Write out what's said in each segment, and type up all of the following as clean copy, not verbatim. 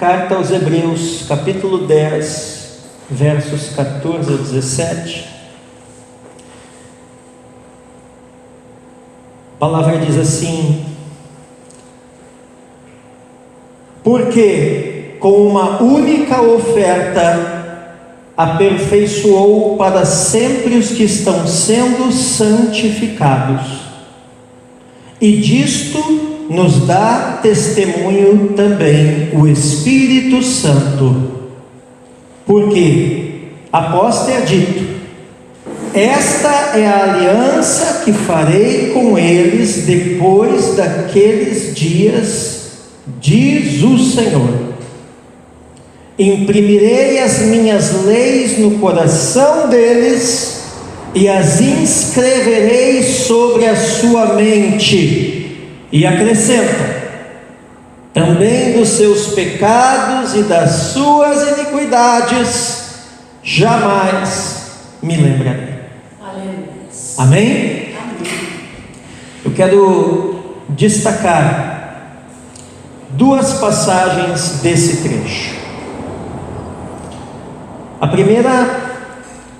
Carta aos Hebreus, capítulo 10, versos 14 a 17. A palavra diz assim: porque com uma única oferta aperfeiçoou para sempre os que estão sendo santificados, e disto nos dá testemunho também o Espírito Santo, porque após ter dito: esta é a aliança que farei com eles depois daqueles dias, diz o Senhor, imprimirei as minhas leis no coração deles e as inscreverei sobre a sua mente. E acrescenta: também dos seus pecados e das suas iniquidades jamais me lembrarei. Aleluia. Amém? Eu quero destacar duas passagens desse trecho. A primeira,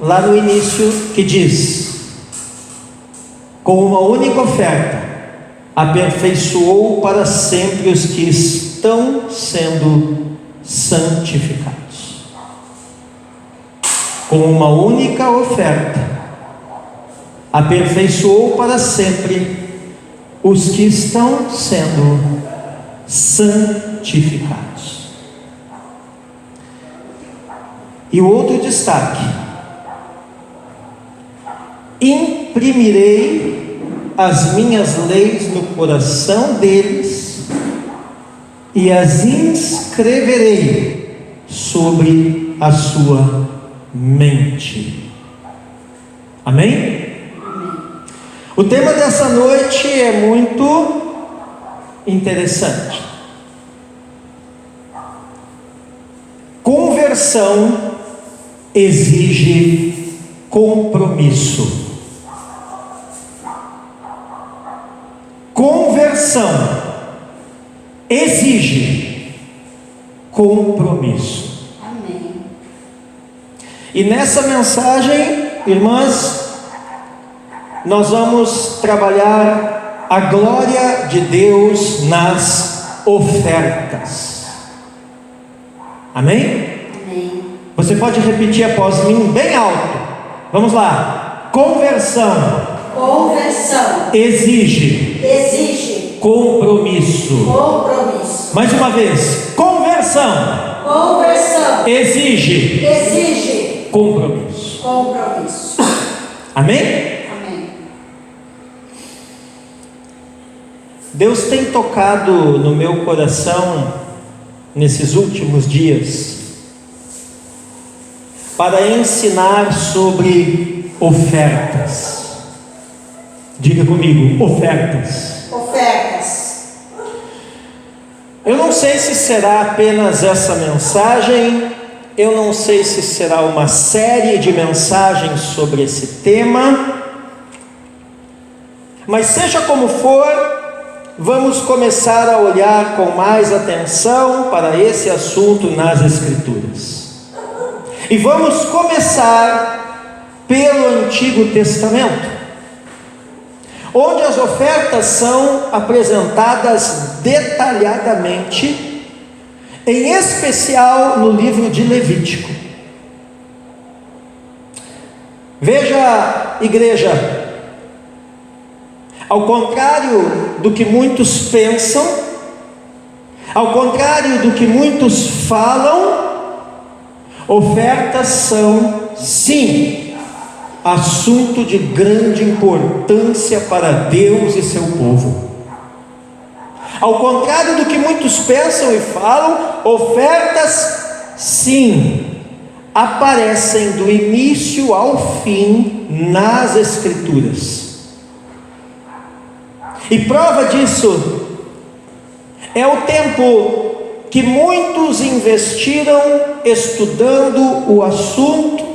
lá no início, que diz: com uma única oferta aperfeiçoou para sempre os que estão sendo santificados. Com uma única oferta aperfeiçoou para sempre os que estão sendo santificados. E o outro destaque: imprimirei as minhas leis no coração deles e as inscreverei sobre a sua mente. Amém? O tema dessa noite é muito interessante. Conversão exige compromisso. Conversão exige compromisso. Amém. E nessa mensagem, irmãs, nós vamos trabalhar a glória de Deus nas ofertas. Amém? Amém. Você pode repetir após mim bem alto. Vamos lá. Conversão exige compromisso. Mais uma vez. Conversão exige compromisso. Amém? Amém. Deus tem tocado no meu coração nesses últimos dias para ensinar sobre ofertas. Diga comigo: ofertas. Eu não sei se será apenas essa mensagem, eu não sei se será uma série de mensagens sobre esse tema, mas seja como for, vamos começar a olhar com mais atenção para esse assunto nas Escrituras. E vamos começar pelo Antigo Testamento, onde as ofertas são apresentadas detalhadamente, em especial no livro de Levítico. Veja, igreja, ao contrário do que muitos pensam, ao contrário do que muitos falam, ofertas são, sim, assunto de grande importância para Deus e seu povo. Ao contrário do que muitos pensam e falam, ofertas, sim, aparecem do início ao fim nas Escrituras. E prova disso é o tempo que muitos investiram estudando o assunto,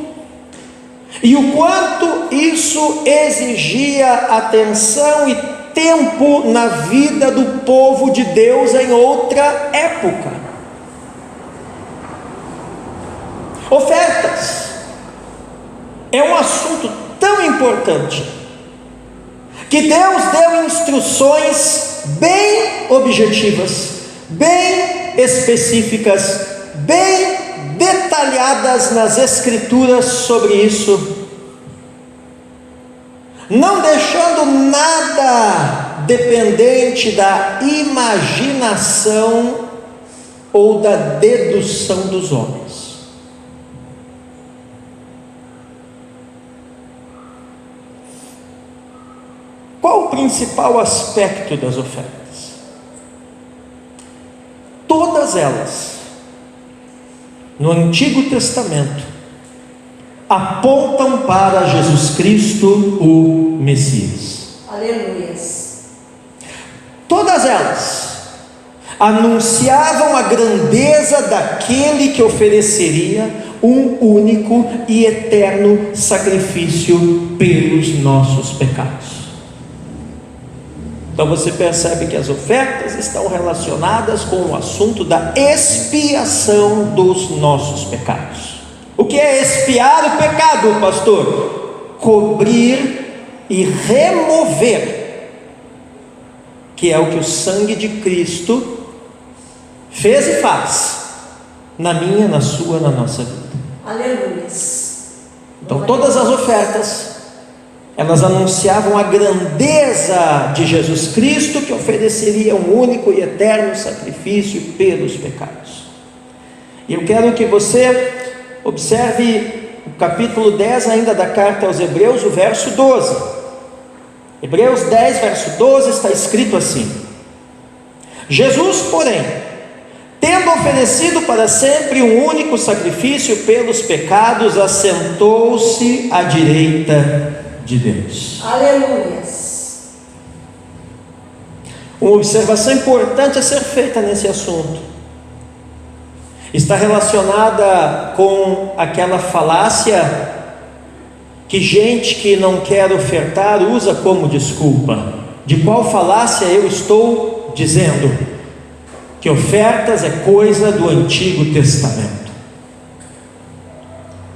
e o quanto isso exigia atenção e tempo na vida do povo de Deus em outra época. Ofertas é um assunto tão importante que Deus deu instruções bem objetivas, bem específicas, bem detalhadas nas Escrituras sobre isso, não deixando nada dependente da imaginação ou da dedução dos homens. Qual o principal aspecto das ofertas? Todas elas, no Antigo Testamento, apontam para Jesus Cristo, o Messias. Aleluias. Todas elas anunciavam a grandeza daquele que ofereceria um único e eterno sacrifício pelos nossos pecados. Então você percebe que as ofertas estão relacionadas com o assunto da expiação dos nossos pecados. O que é expiar o pecado, pastor? Cobrir e remover, que é o que o sangue de Cristo fez e faz na minha, na sua, na nossa vida. Aleluia. Então todas as ofertas, elas anunciavam a grandeza de Jesus Cristo, que ofereceria um único e eterno sacrifício pelos pecados. E eu quero que você observe o capítulo 10 ainda da carta aos Hebreus, o verso 12. Hebreus 10, verso 12, está escrito assim: Jesus, porém, tendo oferecido para sempre um único sacrifício pelos pecados, assentou-se à direita de Deus. Aleluias. Uma observação importante a ser feita nesse assunto está relacionada com aquela falácia que gente que não quer ofertar usa como desculpa. De qual falácia eu estou dizendo? Que ofertas é coisa do Antigo Testamento.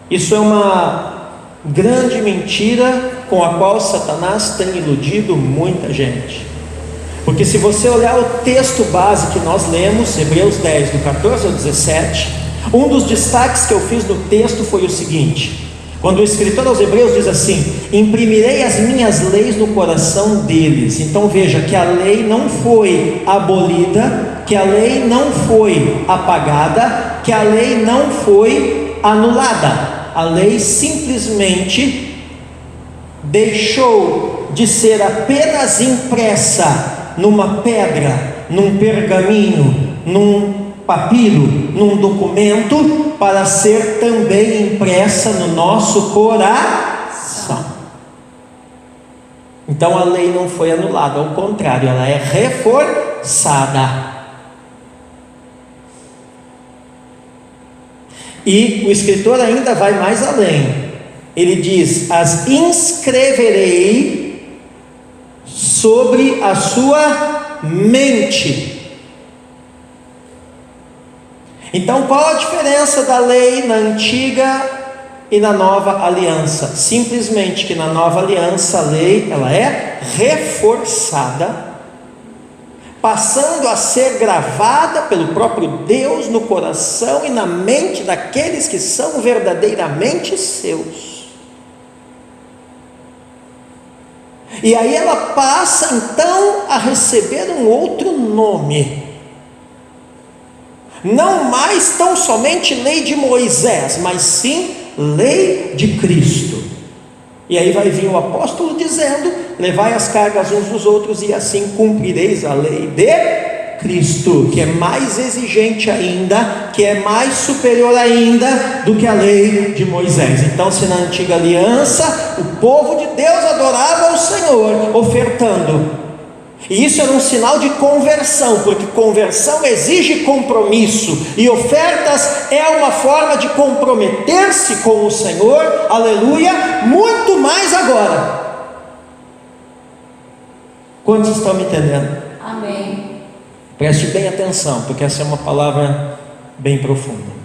Isso é uma grande mentira com a qual Satanás tem iludido muita gente. Porque se você olhar o texto base que nós lemos, Hebreus 10, do 14 ao 17, um dos destaques que eu fiz no texto foi o seguinte: quando o escritor aos Hebreus diz assim: imprimirei as minhas leis no coração deles. Então veja que a lei não foi abolida, que a lei não foi apagada, que a lei não foi anulada. A lei simplesmente deixou de ser apenas impressa numa pedra, num pergaminho, num papiro, num documento, para ser também impressa no nosso coração. Então a lei não foi anulada, ao contrário, ela é reforçada. E o escritor ainda vai mais além. Ele diz: as inscreverei sobre a sua mente. Então qual a diferença da lei na antiga e na nova aliança? Simplesmente que na nova aliança a lei, ela é reforçada, passando a ser gravada pelo próprio Deus no coração e na mente daqueles que são verdadeiramente seus. E aí ela passa então a receber um outro nome, não mais tão somente lei de Moisés, mas sim lei de Cristo. E aí vai vir o apóstolo dizendo: levai as cargas uns dos outros e assim cumprireis a lei de Cristo, que é mais exigente ainda, que é mais superior ainda do que a lei de Moisés. Então, se na antiga aliança o povo de Deus adorava ao Senhor ofertando, e isso era um sinal de conversão, porque conversão exige compromisso, e ofertas é uma forma de comprometer-se com o Senhor, aleluia, muito mais agora. Quantos estão me entendendo? Amém. Preste bem atenção, porque essa é uma palavra bem profunda.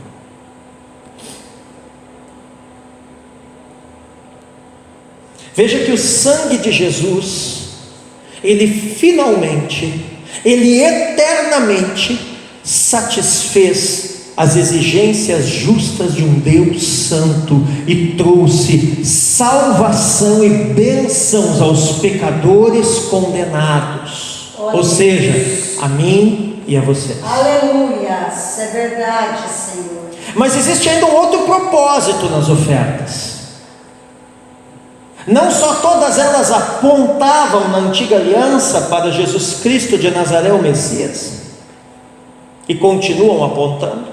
Veja que o sangue de Jesus, ele finalmente, ele eternamente satisfez as exigências justas de um Deus santo e trouxe salvação e bênçãos aos pecadores condenados, ou seja, a mim e a vocês. Aleluia, é verdade, Senhor. Mas existe ainda um outro propósito nas ofertas. Não só todas elas apontavam na antiga aliança para Jesus Cristo de Nazaré, o Messias, e continuam apontando,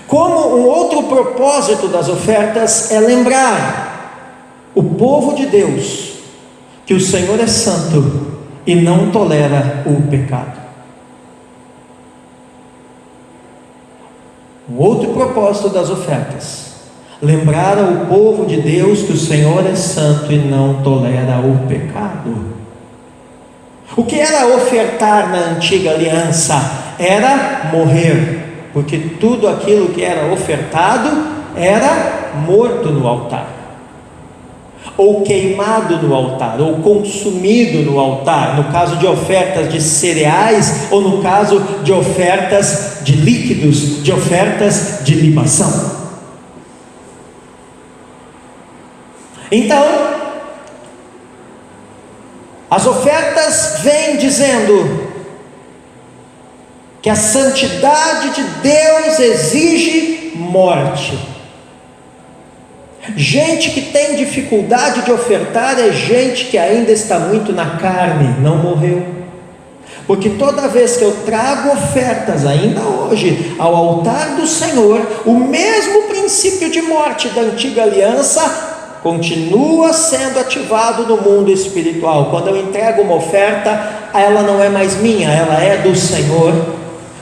como um outro propósito das ofertas é lembrar o povo de Deus que o Senhor é santo e não tolera o pecado. Um outro propósito das ofertas: lembrar ao povo de Deus que o Senhor é santo e não tolera o pecado. O que era ofertar na antiga aliança? Era morrer, porque tudo aquilo que era ofertado era morto no altar, ou queimado no altar, ou consumido no altar, no caso de ofertas de cereais, ou no caso de ofertas de líquidos, de ofertas de libação. Então, as ofertas vêm dizendo que a santidade de Deus exige morte. Gente que tem dificuldade de ofertar é gente que ainda está muito na carne, não morreu. Porque toda vez que eu trago ofertas, ainda hoje, ao altar do Senhor, o mesmo princípio de morte da antiga aliança continua sendo ativado no mundo espiritual. Quando eu entrego uma oferta, ela não é mais minha, ela é do Senhor.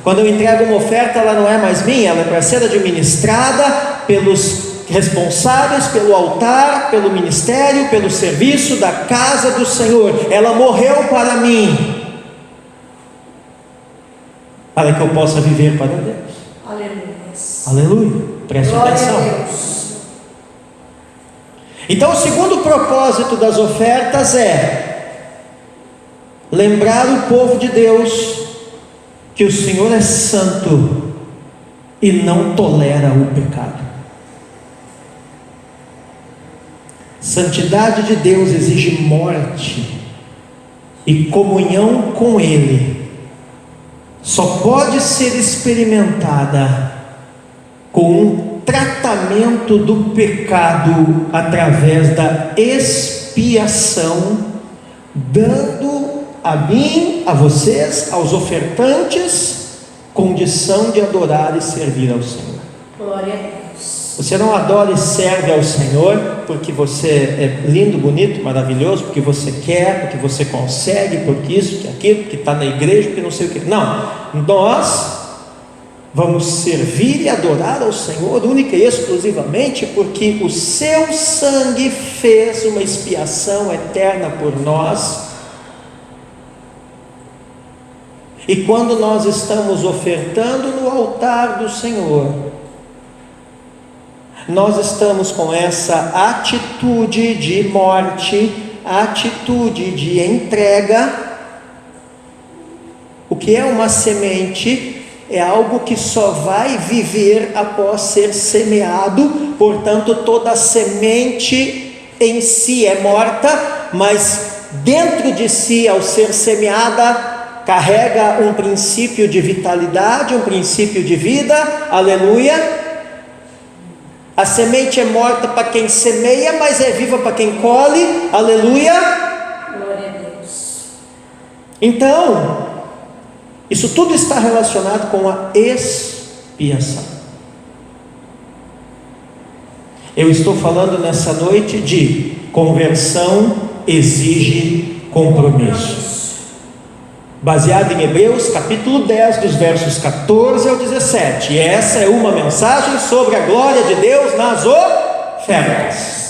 Quando eu entrego uma oferta, ela não é mais minha, ela é para ser administrada pelos responsáveis pelo altar, pelo ministério, pelo serviço da casa do Senhor. Ela morreu para mim, para que eu possa viver para Deus. Aleluia. Aleluia. Preste Glória atenção. a Deus. Então, o segundo propósito das ofertas é lembrar o povo de Deus que o Senhor é santo e não tolera o pecado. Santidade de Deus exige morte, e comunhão com Ele só pode ser experimentada com um tratamento do pecado através da expiação, dando a mim, a vocês, aos ofertantes, condição de adorar e servir ao Senhor. Glória a Deus. Você não adora e serve ao Senhor porque você é lindo, bonito, maravilhoso, porque você quer, porque você consegue, porque isso, porque aquilo, porque está na igreja, porque não sei o que. Não, nós vamos servir e adorar ao Senhor única e exclusivamente porque o seu sangue fez uma expiação eterna por nós. E quando nós estamos ofertando no altar do Senhor, nós estamos com essa atitude de morte, atitude de entrega. O que é uma semente? É algo que só vai viver após ser semeado. Portanto, toda semente em si é morta, mas dentro de si, ao ser semeada, carrega um princípio de vitalidade, um princípio de vida. Aleluia. A semente é morta para quem semeia, mas é viva para quem colhe. Aleluia. Glória a Deus. Então, isso tudo está relacionado com a expiação. Eu estou falando nessa noite de conversão exige compromisso. Baseado em Hebreus capítulo 10, dos versos 14 ao 17. E essa é uma mensagem sobre a glória de Deus nas ofertas.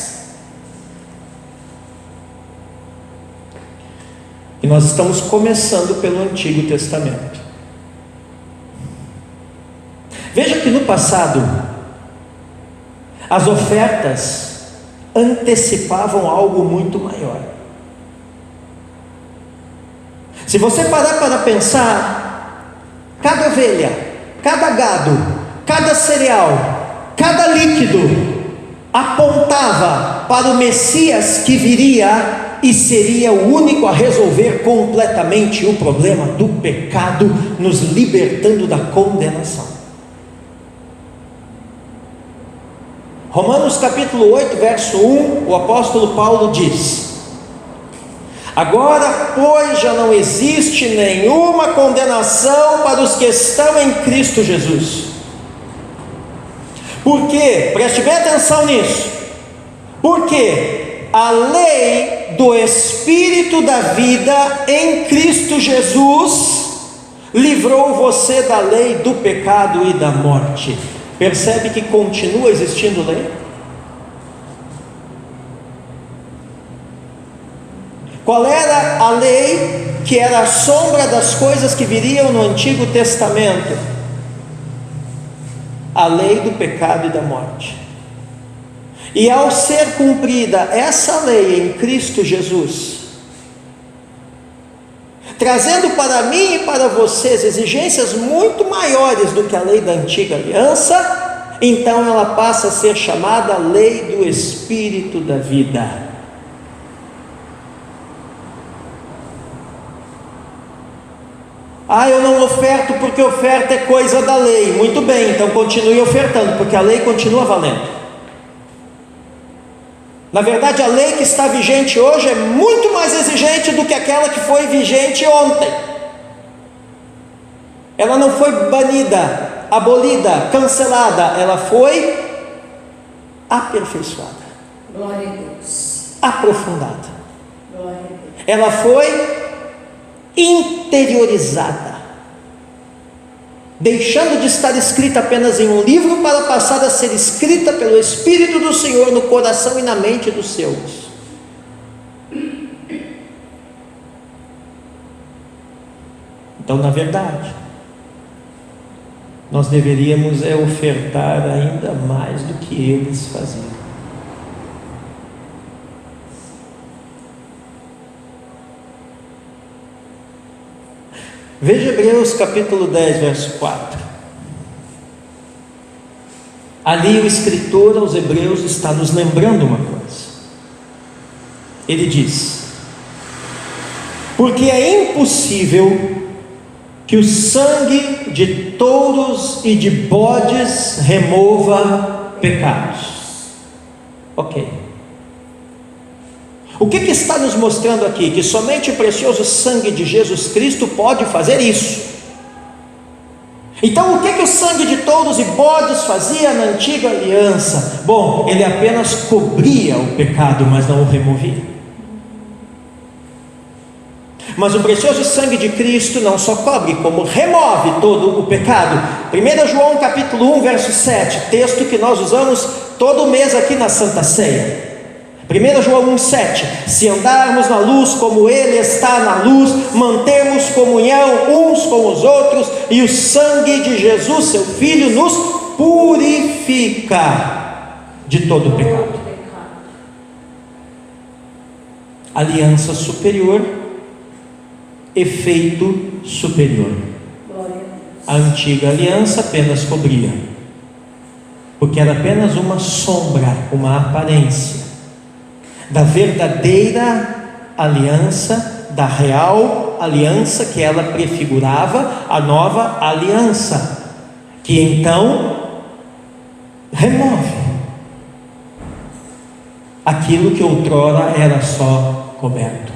E nós estamos começando pelo Antigo Testamento. Veja que no passado, as ofertas antecipavam algo muito maior. Se você parar para pensar, cada ovelha, cada gado, cada cereal, cada líquido apontava para o Messias que viria e seria o único a resolver completamente o problema do pecado, nos libertando da condenação. Romanos capítulo 8, verso 1, o apóstolo Paulo diz: agora, pois, já não existe nenhuma condenação para os que estão em Cristo Jesus. Por quê? Preste bem atenção nisso. Porque a lei do Espírito da vida em Cristo Jesus livrou você da lei do pecado e da morte. Percebe que continua existindo lei? Qual era a lei que era a sombra das coisas que viriam no Antigo Testamento? A lei do pecado e da morte. E ao ser cumprida essa lei em Cristo Jesus, trazendo para mim e para vocês exigências muito maiores do que a lei da antiga aliança, então ela passa a ser chamada lei do Espírito da vida. Eu não oferto porque oferta é coisa da lei. Muito bem, então continue ofertando, porque a lei continua valendo. Na verdade, a lei que está vigente hoje é muito mais exigente do que aquela que foi vigente ontem. Ela não foi banida, abolida, cancelada, ela foi aperfeiçoada. Glória a Deus. Aprofundada. Glória a Deus. Ela foi interiorizada, deixando de estar escrita apenas em um livro para passar a ser escrita pelo Espírito do Senhor no coração e na mente dos seus. Então, na verdade, nós deveríamos ofertar ainda mais do que eles faziam. Veja Hebreus capítulo 10, verso 4. Ali o escritor aos Hebreus está nos lembrando uma coisa. Ele diz: porque é impossível que o sangue de touros e de bodes remova pecados. Ok. O que está nos mostrando aqui? Que somente o precioso sangue de Jesus Cristo pode fazer isso. Então, o que o sangue de touros e bodes fazia na antiga aliança? Bom, ele apenas cobria o pecado, mas não o removia. Mas o precioso sangue de Cristo não só cobre, como remove todo o pecado. 1 João capítulo 1, verso 7, texto que nós usamos todo mês aqui na Santa Ceia. 1 João 1,7: se andarmos na luz como Ele está na luz, mantermos comunhão uns com os outros, e o sangue de Jesus, seu Filho, nos purifica de todo o pecado. Aliança superior, efeito superior. A antiga aliança apenas cobria, porque era apenas uma sombra, uma aparência da verdadeira aliança, da real aliança que ela prefigurava, a nova aliança, que então remove aquilo que outrora era só coberto.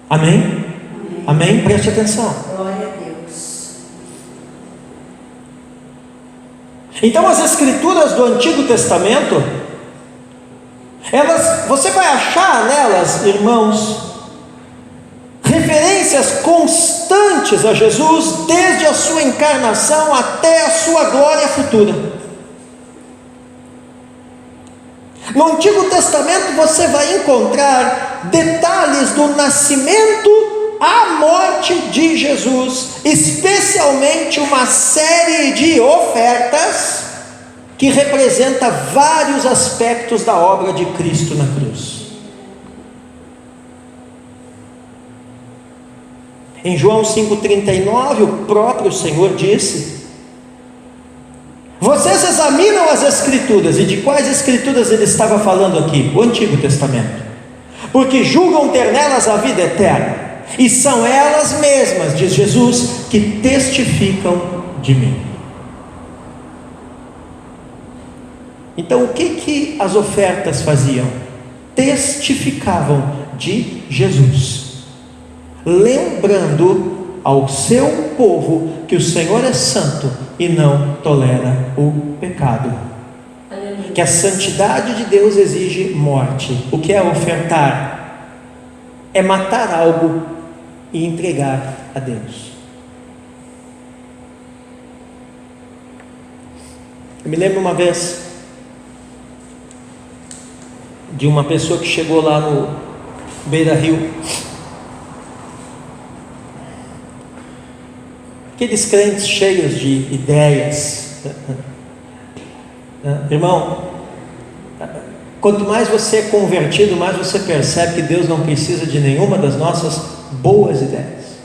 Amém? Amém? Preste atenção. Glória a Deus. Então as escrituras do Antigo Testamento, você vai achar nelas, irmãos, referências constantes a Jesus, desde a sua encarnação até a sua glória futura. No Antigo Testamento você vai encontrar detalhes do nascimento à morte de Jesus, especialmente uma série de ofertas que representa vários aspectos da obra de Cristo na cruz. Em João 5,39, o próprio Senhor disse: vocês examinam as Escrituras. E de quais Escrituras ele estava falando aqui? O Antigo Testamento. Porque julgam ter nelas a vida eterna, e são elas mesmas, diz Jesus, que testificam de mim. Então o que as ofertas faziam? Testificavam de Jesus, lembrando ao seu povo que o Senhor é santo e não tolera o pecado. Aleluia. Que a santidade de Deus exige morte. O que é ofertar? É matar algo e entregar a Deus. Eu me lembro uma vez de uma pessoa que chegou lá no Beira-Rio. Aqueles crentes cheios de ideias. Irmão, quanto mais você é convertido, mais você percebe que Deus não precisa de nenhuma das nossas boas ideias.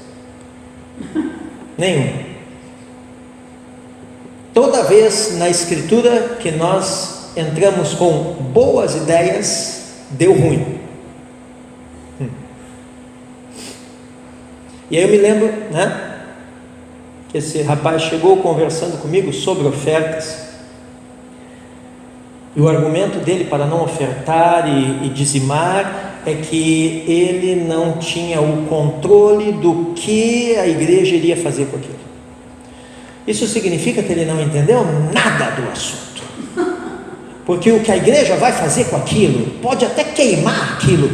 Nenhuma. Toda vez na Escritura que nós entramos com boas ideias, deu ruim. E aí eu me lembro, que esse rapaz chegou conversando comigo sobre ofertas. E o argumento dele para não ofertar e dizimar é que ele não tinha o controle do que a igreja iria fazer com aquilo. Isso significa que ele não entendeu nada do assunto. Porque o que a igreja vai fazer com aquilo, pode até queimar aquilo,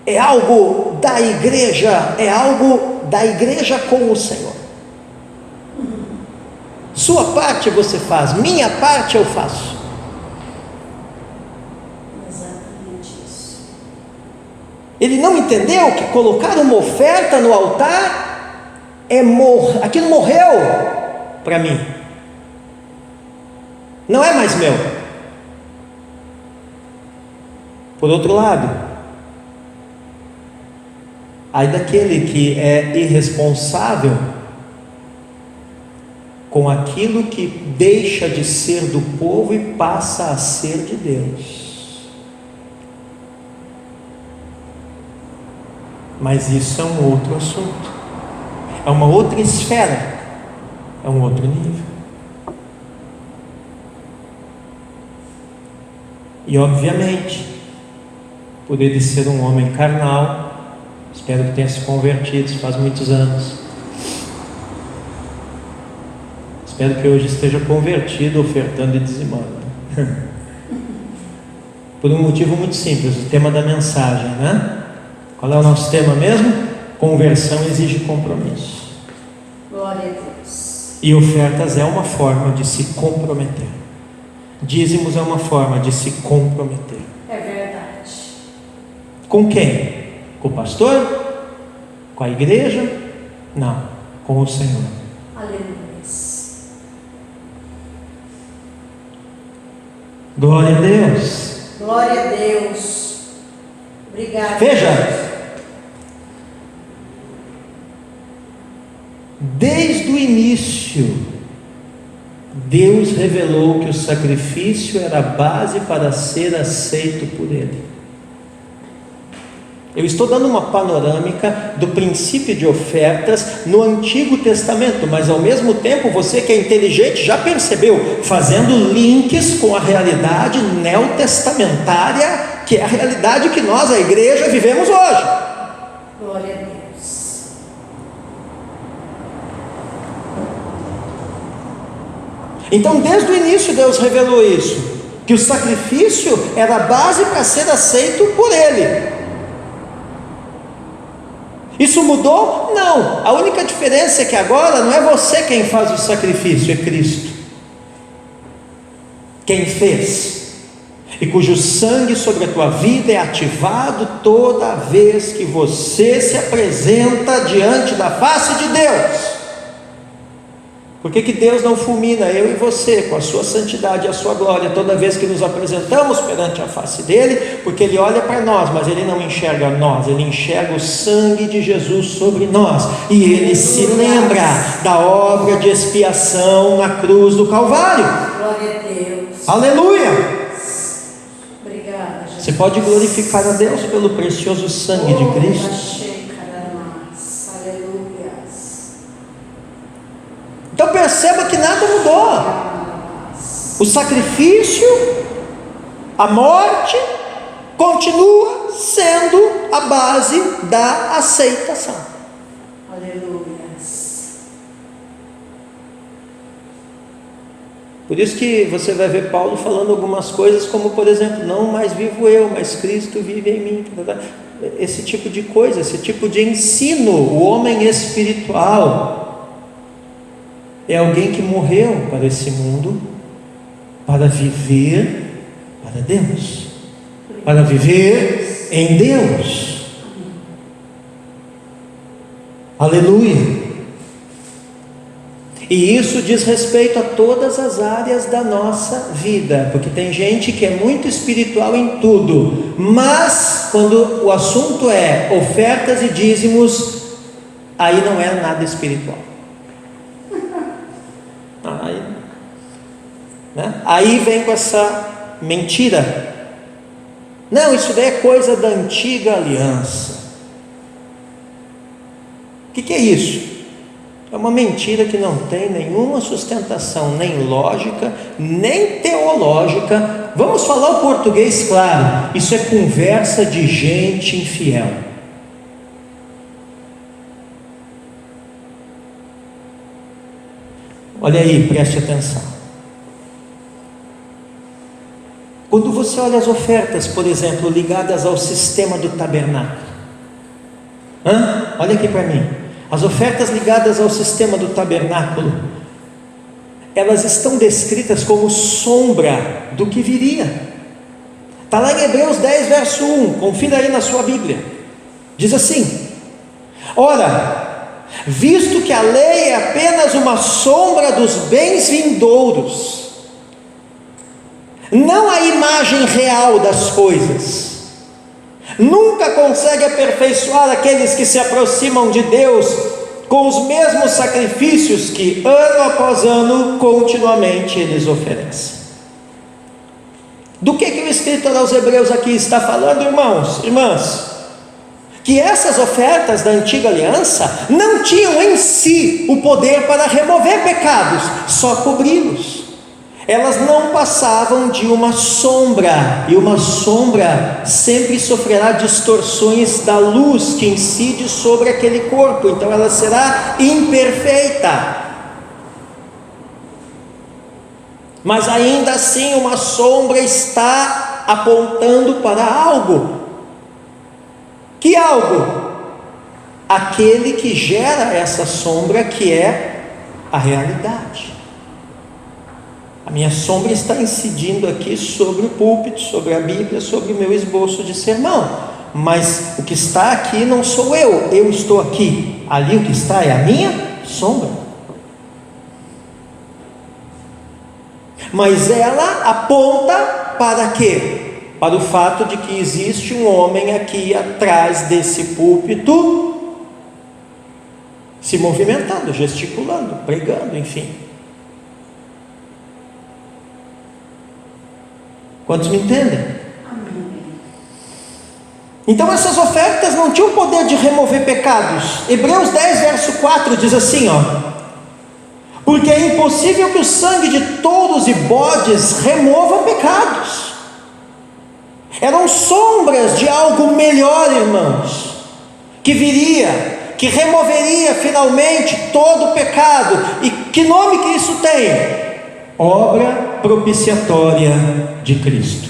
é algo da igreja, com o Senhor. Sua parte você faz, minha parte eu faço. Exatamente isso. Ele não entendeu que colocar uma oferta no altar aquilo morreu para mim, não é mais meu. Por outro lado, ai daquele que é irresponsável com aquilo que deixa de ser do povo e passa a ser de Deus. Mas isso é um outro assunto, é uma outra esfera, é um outro nível. E obviamente, por ele ser um homem carnal, espero que tenha se convertido, isso faz muitos anos, espero que hoje esteja convertido, ofertando e dizimando. Por um motivo muito simples, o tema da mensagem, Qual é o nosso tema mesmo? Conversão exige compromisso. Glória a Deus. E ofertas é uma forma de se comprometer. Dízimos é uma forma de se comprometer. É verdade. Com quem? Com o pastor? Com a igreja? Não, com o Senhor. Aleluia. Glória a Deus. Glória a Deus. Obrigada. Veja, desde o início, Deus revelou que o sacrifício era a base para ser aceito por Ele. Eu estou dando uma panorâmica do princípio de ofertas no Antigo Testamento, mas ao mesmo tempo você que é inteligente já percebeu, fazendo links com a realidade neotestamentária, que é a realidade que nós, a igreja, vivemos hoje. Glória a Deus. Então desde o início Deus revelou isso, que o sacrifício era a base para ser aceito por Ele. Isso mudou? Não. A única diferença é que agora não é você quem faz o sacrifício, é Cristo quem fez, e cujo sangue sobre a tua vida é ativado toda vez que você se apresenta diante da face de Deus. Por que Deus não fulmina eu e você com a sua santidade e a sua glória toda vez que nos apresentamos perante a face dele? Porque ele olha para nós, mas ele não enxerga nós, ele enxerga o sangue de Jesus sobre nós, e ele se lembra da obra de expiação na cruz do Calvário. Glória a Deus. Aleluia! Obrigada, Jesus. Você pode glorificar a Deus pelo precioso sangue de Cristo. Então perceba que nada mudou. O sacrifício, a morte, continua sendo a base da aceitação. Aleluia. Por isso que você vai ver Paulo falando algumas coisas como, por exemplo, não mais vivo eu, mas Cristo vive em mim. Esse tipo de coisa, esse tipo de ensino. O homem espiritual é alguém que morreu para esse mundo, para viver para Deus, para viver em Deus. Aleluia! E isso diz respeito a todas as áreas da nossa vida, porque tem gente que é muito espiritual em tudo, mas quando o assunto é ofertas e dízimos, aí não é nada espiritual. Aí vem com essa mentira. Não, isso daí é coisa da antiga aliança. O que é isso? É uma mentira que não tem nenhuma sustentação, nem lógica, nem teológica. Vamos falar o português claro. Isso é conversa de gente infiel. Olha aí, preste atenção. Quando você olha as ofertas, por exemplo, ligadas ao sistema do tabernáculo, olha aqui para mim, as ofertas ligadas ao sistema do tabernáculo, elas estão descritas como sombra do que viria. Está lá em Hebreus 10, verso 1, confira aí na sua Bíblia, diz assim: ora, visto que a lei é apenas uma sombra dos bens vindouros, não a imagem real das coisas, nunca consegue aperfeiçoar aqueles que se aproximam de Deus com os mesmos sacrifícios que ano após ano continuamente eles oferecem. Do que o escritor aos Hebreus aqui está falando, irmãos, irmãs? Que essas ofertas da antiga aliança não tinham em si o poder para remover pecados, só cobri-los. Elas não passavam de uma sombra, e uma sombra sempre sofrerá distorções da luz que incide sobre aquele corpo, então ela será imperfeita. Mas ainda assim uma sombra está apontando para algo. Que algo? Aquele que gera essa sombra, que é a realidade. A minha sombra está incidindo aqui sobre o púlpito, sobre a Bíblia, sobre o meu esboço de sermão, mas o que está aqui não sou eu estou aqui, ali o que está é a minha sombra. Mas ela aponta para quê? Para o fato de que existe um homem aqui atrás desse púlpito, se movimentando, gesticulando, pregando, enfim. Quantos me entendem? Amém. Então essas ofertas não tinham o poder de remover pecados. Hebreus 10, verso 4 diz assim, porque é impossível que o sangue de touros e bodes remova pecados. Eram sombras de algo melhor, irmãos, que viria, que removeria finalmente todo o pecado. E que nome que isso tem? Obra propiciatória de Cristo.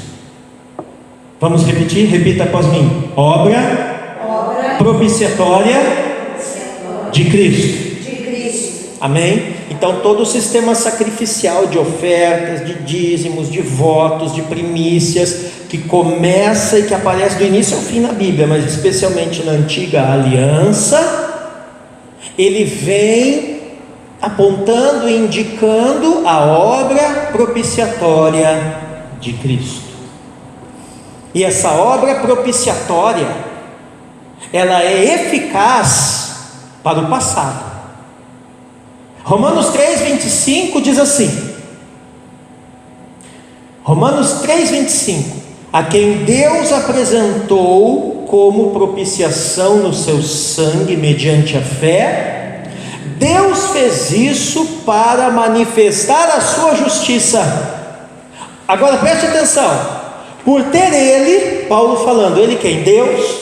Vamos repetir? Repita após mim. Obra propiciatória de Cristo. Amém? Então todo o sistema sacrificial de ofertas, de dízimos, de votos, de primícias, que começa e que aparece do início ao fim na Bíblia, mas especialmente na antiga aliança, ele vem apontando e indicando a obra propiciatória de Cristo. E essa obra propiciatória, ela é eficaz para o passado. Romanos 3,25 diz assim, Romanos 3,25: a quem Deus apresentou como propiciação no seu sangue mediante a fé, Deus fez isso para manifestar a sua justiça. Agora preste atenção, por ter ele, Paulo falando, ele quem? Deus,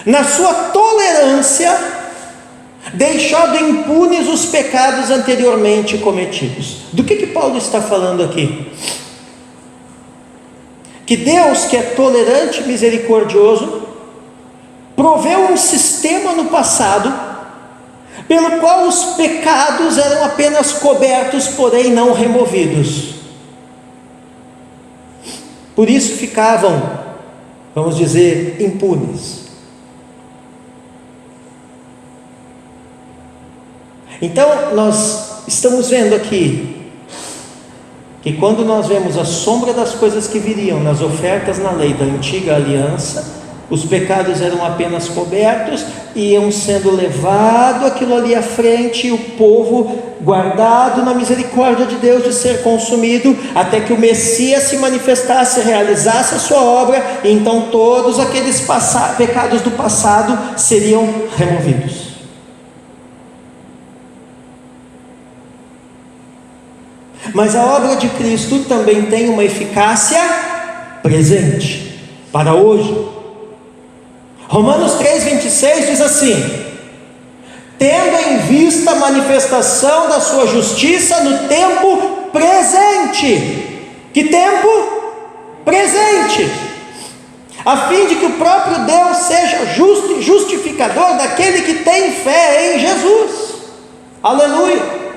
na sua tolerância, deixado impunes os pecados anteriormente cometidos. Do que Paulo está falando aqui? Que Deus, que é tolerante e misericordioso, proveu um sistema no passado, pelo qual os pecados eram apenas cobertos, porém não removidos. Por isso ficavam, vamos dizer, impunes. Então nós estamos vendo aqui que quando nós vemos a sombra das coisas que viriam nas ofertas na lei da antiga aliança, os pecados eram apenas cobertos, iam sendo levado aquilo ali à frente, e o povo guardado na misericórdia de Deus de ser consumido, até que o Messias se manifestasse, realizasse a sua obra, e então todos aqueles pecados do passado seriam removidos. Mas a obra de Cristo também tem uma eficácia presente, para hoje. Romanos 3,26 diz assim: tendo em vista a manifestação da sua justiça no tempo presente. Que tempo? Presente. A fim de que o próprio Deus seja justo e justificador daquele que tem fé em Jesus. Aleluia.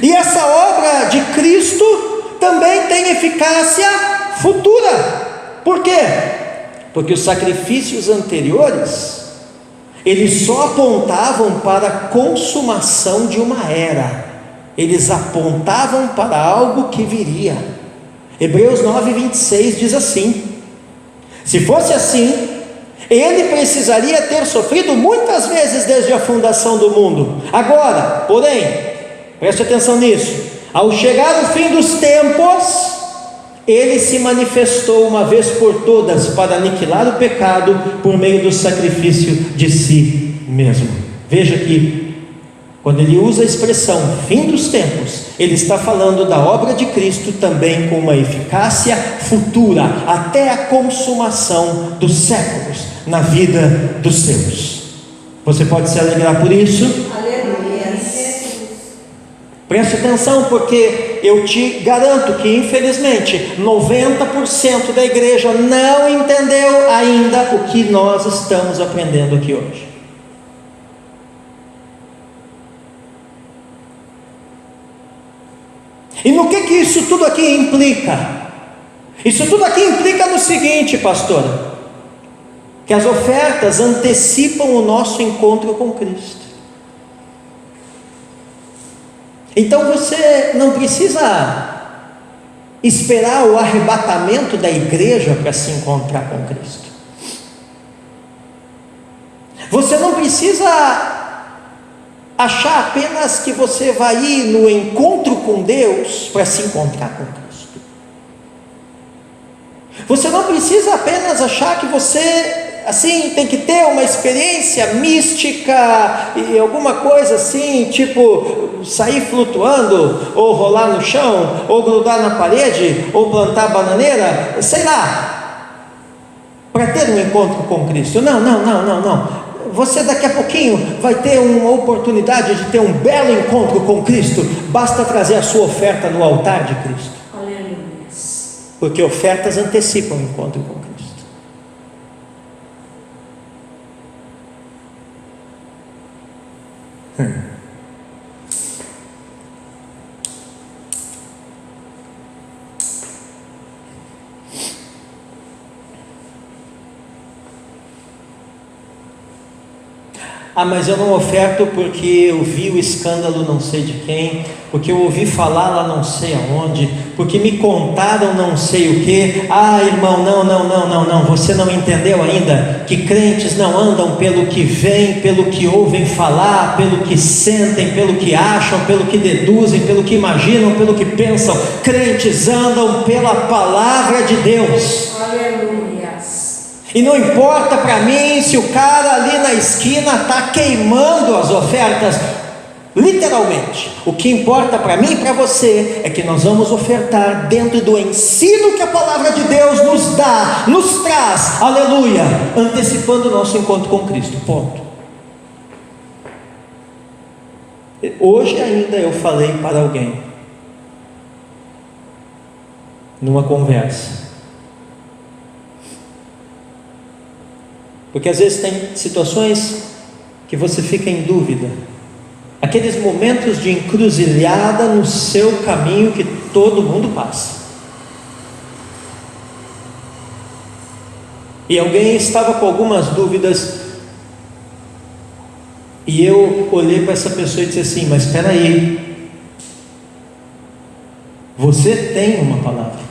E essa obra de Cristo também tem eficácia futura. Por quê? Porque os sacrifícios anteriores, eles só apontavam para a consumação de uma era, eles apontavam para algo que viria. Hebreus 9,26 diz assim: se fosse assim, ele precisaria ter sofrido muitas vezes desde a fundação do mundo. Agora, porém, preste atenção nisso, ao chegar o fim dos tempos, ele se manifestou uma vez por todas para aniquilar o pecado por meio do sacrifício de si mesmo. Veja que quando ele usa a expressão fim dos tempos, ele está falando da obra de Cristo também com uma eficácia futura, até a consumação dos séculos na vida dos seus. Você pode se alegrar por isso? Preste atenção, porque eu te garanto que infelizmente 90% da igreja não entendeu ainda o que nós estamos aprendendo aqui hoje. E no que isso tudo aqui implica? Isso tudo aqui implica no seguinte, pastora, que as ofertas antecipam o nosso encontro com Cristo. Então você não precisa esperar o arrebatamento da igreja para se encontrar com Cristo. Você não precisa achar apenas que você vai ir no encontro com Deus para se encontrar com Cristo. Você não precisa apenas achar que você assim tem que ter uma experiência mística e alguma coisa assim, tipo sair flutuando, ou rolar no chão, ou grudar na parede, ou plantar bananeira, sei lá, para ter um encontro com Cristo. Não. Você daqui a pouquinho vai ter uma oportunidade de ter um belo encontro com Cristo. Basta trazer a sua oferta no altar de Cristo. Aleluia. Porque ofertas antecipam o encontro com Cristo. mas eu não oferto porque eu vi o escândalo não sei de quem, porque eu ouvi falar lá não sei aonde, porque me contaram não sei o que. Irmão, não, você não entendeu ainda que crentes não andam pelo que veem, pelo que ouvem falar, pelo que sentem, pelo que acham, pelo que deduzem, pelo que imaginam, pelo que pensam. Crentes andam pela palavra de Deus. Aleluia. E não importa para mim se o cara ali na esquina está queimando as ofertas, literalmente. O que importa para mim e para você é que nós vamos ofertar dentro do ensino que a palavra de Deus nos dá, nos traz, aleluia, antecipando o nosso encontro com Cristo, ponto. Hoje ainda eu falei para alguém, numa conversa, porque às vezes tem situações que você fica em dúvida, aqueles momentos de encruzilhada no seu caminho que todo mundo passa. E alguém estava com algumas dúvidas, e eu olhei para essa pessoa e disse assim: mas espera aí, você tem uma palavra.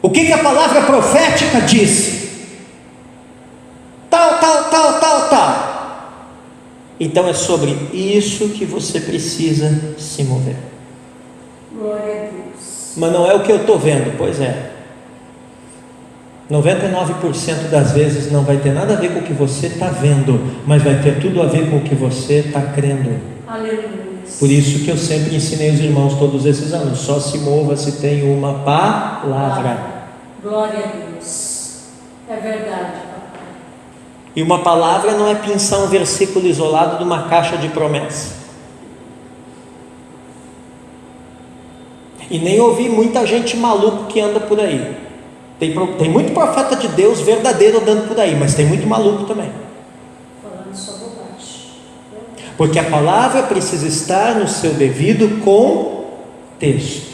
O que a palavra profética disse? Tal. Então é sobre isso que você precisa se mover. Glória a Deus. Mas não é o que eu estou vendo. Pois é, 99% das vezes não vai ter nada a ver com o que você está vendo, mas vai ter tudo a ver com o que você está crendo. Aleluia. Por isso que eu sempre ensinei os irmãos todos esses anos: só se mova se tem uma palavra. Glória a Deus. É verdade, papai. E uma palavra não é pensar um versículo isolado de uma caixa de promessa. E nem ouvir muita gente maluco que anda por aí. Tem muito profeta de Deus verdadeiro andando por aí, mas tem muito maluco também. Falando só bobagem. Porque a palavra precisa estar no seu devido contexto.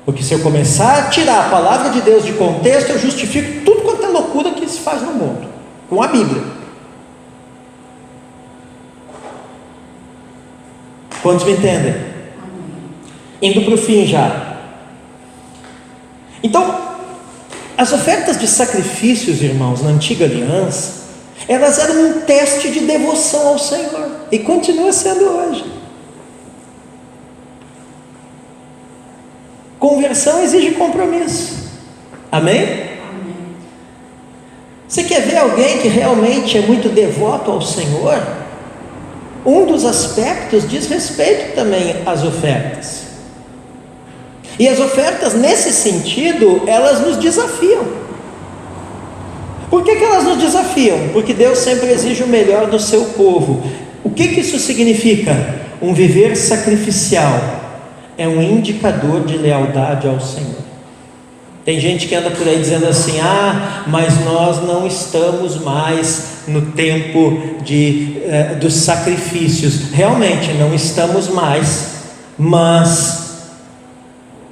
Porque se eu começar a tirar a palavra de Deus de contexto, eu justifico tudo quanto é loucura que se faz no mundo, com a Bíblia. Quantos me entendem? Amém. Indo para o fim já. Então, as ofertas de sacrifícios, irmãos, na antiga aliança, elas eram um teste de devoção ao Senhor, e continua sendo hoje. Conversão exige compromisso. Amém? Amém. Você quer ver alguém que realmente é muito devoto ao Senhor? Um dos aspectos diz respeito também às ofertas. E as ofertas, nesse sentido, elas nos desafiam. Por que elas nos desafiam? Porque Deus sempre exige o melhor do seu povo. O que isso significa? Um viver sacrificial é um indicador de lealdade ao Senhor. Tem gente que anda por aí dizendo assim: mas nós não estamos mais no tempo dos sacrifícios. Realmente não estamos mais, mas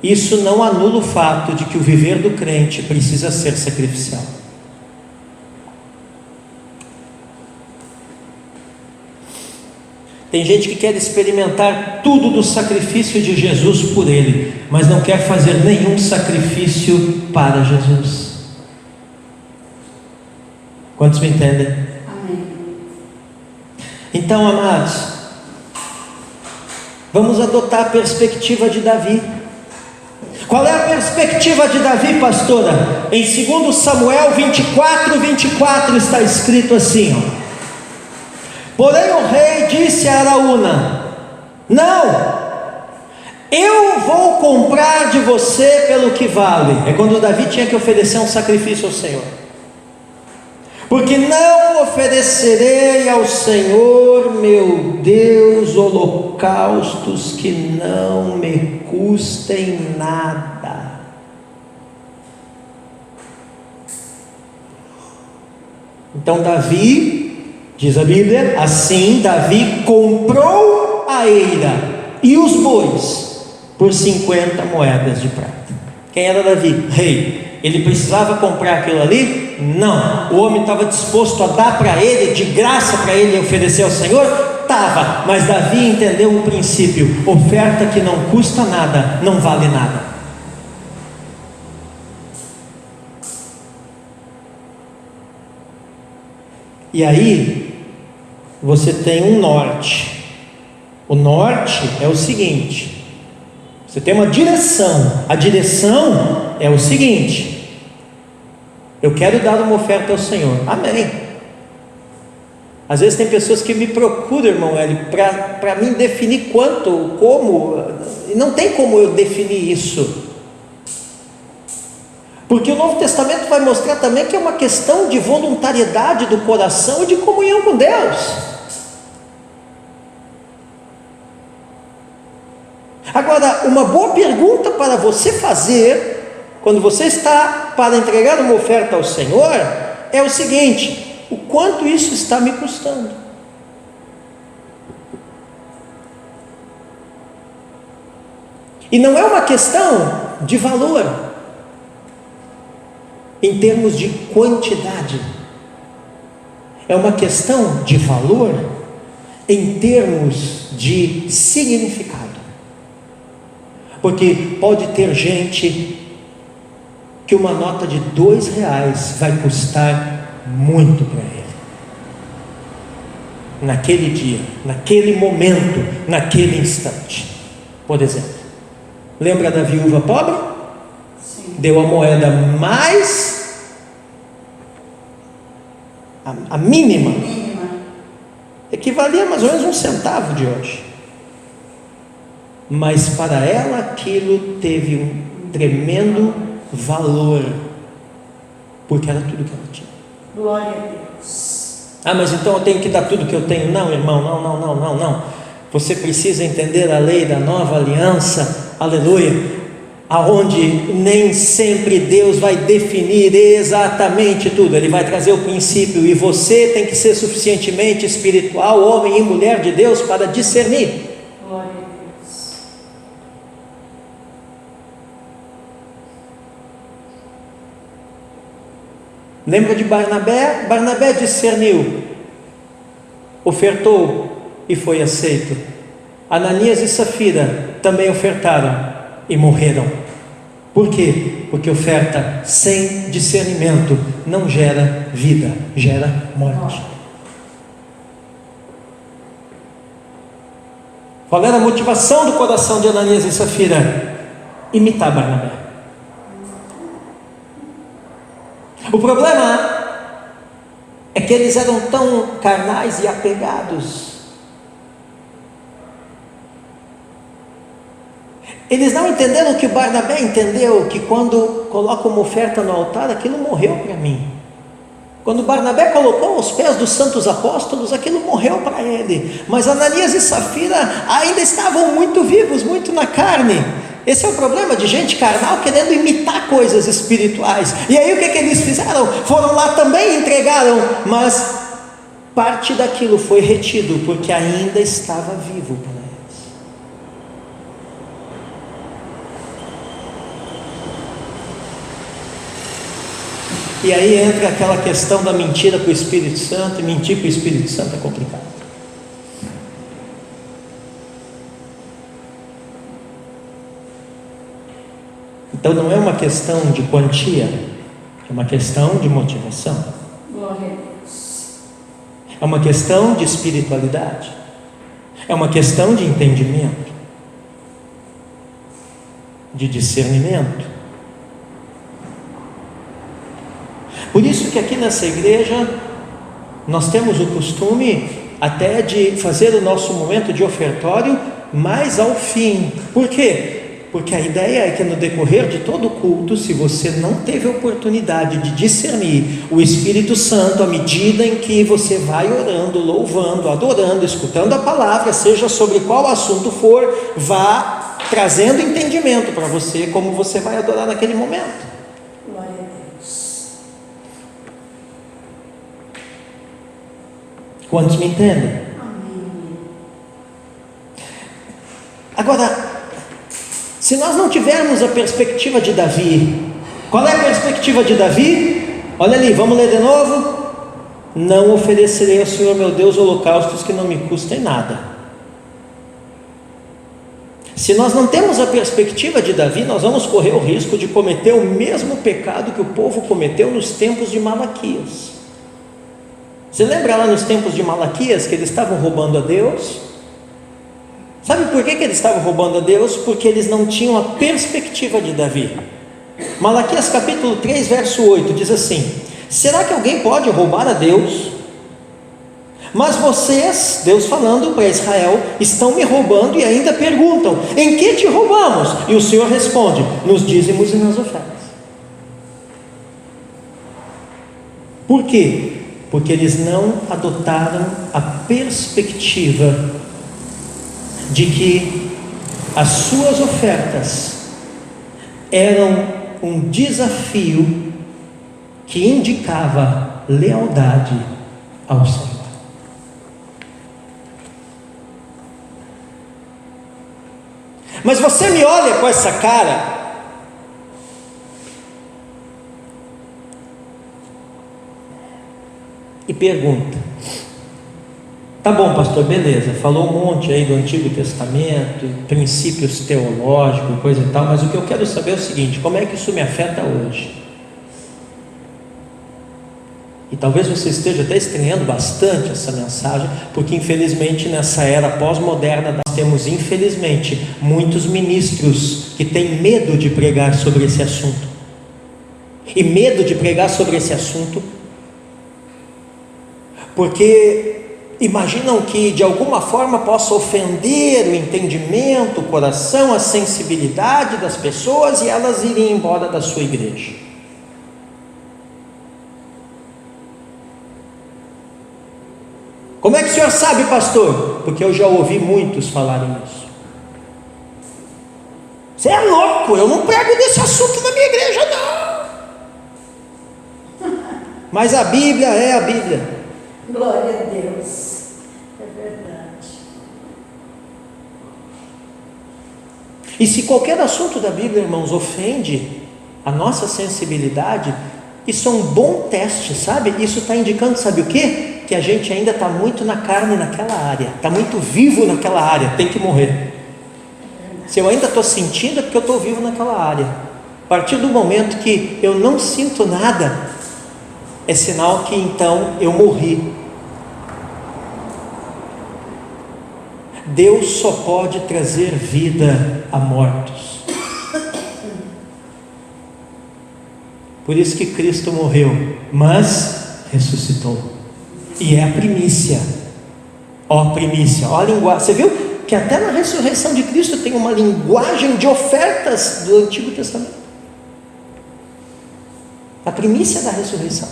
isso não anula o fato de que o viver do crente precisa ser sacrificial. Tem gente que quer experimentar tudo do sacrifício de Jesus por ele, mas não quer fazer nenhum sacrifício para Jesus. Quantos me entendem? Amém. Então, amados, vamos adotar a perspectiva de Davi. Qual é a perspectiva de Davi, pastora? Em 2 Samuel 24 está escrito assim, Porém o rei disse a Araúna: não, eu vou comprar de você pelo que vale. É quando Davi tinha que oferecer um sacrifício ao Senhor. Porque não oferecerei ao Senhor meu Deus holocaustos que não me custem nada. Então Davi, diz a Bíblia, assim Davi comprou a eira e os bois por 50 moedas de prata. Quem era Davi? Rei. Ele precisava comprar aquilo ali? Não. O homem estava disposto a dar para ele, de graça para ele oferecer ao Senhor? Estava. Mas Davi entendeu um princípio: oferta que não custa nada, não vale nada. E aí, você tem um norte. O norte é o seguinte: você tem uma direção. A direção é o seguinte: eu quero dar uma oferta ao Senhor. Amém. Às vezes tem pessoas que me procuram, irmão Hélio, para mim definir quanto, como, e não tem como eu definir isso. Porque o Novo Testamento vai mostrar também que é uma questão de voluntariedade do coração e de comunhão com Deus. Agora, uma boa pergunta para você fazer, quando você está para entregar uma oferta ao Senhor, é o seguinte: o quanto isso está me custando? E não é uma questão de valor, em termos de quantidade, é uma questão de valor em termos de significado. Porque pode ter gente que uma nota de R$2 vai custar muito para ele, naquele dia, naquele momento, naquele instante. Por exemplo, lembra da viúva pobre? Sim. Deu a moeda mais, a mínima, equivalia a mais ou menos R$1 de hoje. Mas para ela aquilo teve um tremendo valor, porque era tudo que ela tinha. Glória a Deus. Ah, mas então eu tenho que dar tudo que eu tenho? Não, irmão, não. Você precisa entender a lei da nova aliança, aleluia, aonde nem sempre Deus vai definir exatamente tudo. Ele vai trazer o princípio, e você tem que ser suficientemente espiritual, homem e mulher de Deus, para discernir. Glória a Deus. Lembra de Barnabé? Barnabé discerniu, ofertou e foi aceito. Ananias e Safira também ofertaram e morreram. Por quê? Porque oferta sem discernimento não gera vida, gera morte. Qual era a motivação do coração de Ananias e Safira? Imitar Barnabé. O problema é que eles eram tão carnais e apegados. Eles não entenderam o que Barnabé entendeu, que quando coloca uma oferta no altar, aquilo morreu para mim. Quando Barnabé colocou aos pés dos santos apóstolos, aquilo morreu para ele. Mas Ananias e Safira ainda estavam muito vivos, muito na carne. Esse é o problema de gente carnal querendo imitar coisas espirituais. E aí o que eles fizeram? Foram lá também e entregaram, mas parte daquilo foi retido, porque ainda estava vivo para eles. E aí entra aquela questão da mentira para o Espírito Santo, e mentir para o Espírito Santo é complicado. Então não é uma questão de quantia, é uma questão de motivação. Glória a Deus. É uma questão de espiritualidade. É uma questão de entendimento, de discernimento. Por isso que aqui nessa igreja nós temos o costume até de fazer o nosso momento de ofertório mais ao fim. Por quê? Porque a ideia é que no decorrer de todo o culto, se você não teve a oportunidade de discernir o Espírito Santo, à medida em que você vai orando, louvando, adorando, escutando a palavra, seja sobre qual assunto for, vá trazendo entendimento para você, como você vai adorar naquele momento. Glória a Deus. Quantos me entendem? Amém. Agora, se nós não tivermos a perspectiva de Davi, Qual é a perspectiva de Davi? Olha ali, vamos ler de novo. Não oferecerei ao Senhor meu Deus holocaustos que não me custem nada. Se nós não temos a perspectiva de Davi, nós vamos correr o risco de cometer o mesmo pecado que o povo cometeu nos tempos de Malaquias. Você lembra lá nos tempos de Malaquias que eles estavam roubando a Deus? Sabe por que eles estavam roubando a Deus? Porque eles não tinham a perspectiva de Davi. Malaquias capítulo 3, verso 8 diz assim: será que alguém pode roubar a Deus? Mas vocês, Deus falando para Israel, estão me roubando e ainda perguntam: em que te roubamos? E o Senhor responde: nos dízimos e nas ofertas. Por quê? Porque eles não adotaram a perspectiva de que as suas ofertas eram um desafio que indicava lealdade ao Senhor. Mas você me olha com essa cara e pergunta: tá bom, pastor, beleza, falou um monte aí do Antigo Testamento, princípios teológicos, coisa e tal, mas o que eu quero saber é o seguinte: como é que isso me afeta hoje? E talvez você esteja até estranhando bastante essa mensagem, porque infelizmente nessa era pós-moderna nós temos, infelizmente, muitos ministros que têm medo de pregar sobre esse assunto. E medo de pregar sobre esse assunto porque imaginam que de alguma forma possa ofender o entendimento, o coração, a sensibilidade das pessoas e elas irem embora da sua igreja. Como é que o senhor sabe, pastor? Porque eu já ouvi muitos falarem isso. Você é louco, eu não prego desse assunto na minha igreja, não. Mas a Bíblia é a Bíblia. Glória a Deus. É verdade. E se qualquer assunto da Bíblia, irmãos, ofende a nossa sensibilidade, isso é um bom teste, sabe? Isso está indicando, sabe o quê? Que a gente ainda está muito na carne naquela área, está muito vivo naquela área, tem que morrer. Se eu ainda estou sentindo, é porque eu estou vivo naquela área. A partir do momento que eu não sinto nada, é sinal que então eu morri. Deus só pode trazer vida a mortos. Por isso que Cristo morreu, mas ressuscitou. E é a primícia. Ó, a primícia, ó a linguagem. Você viu que até na ressurreição de Cristo tem uma linguagem de ofertas do Antigo Testamento. A primícia da ressurreição.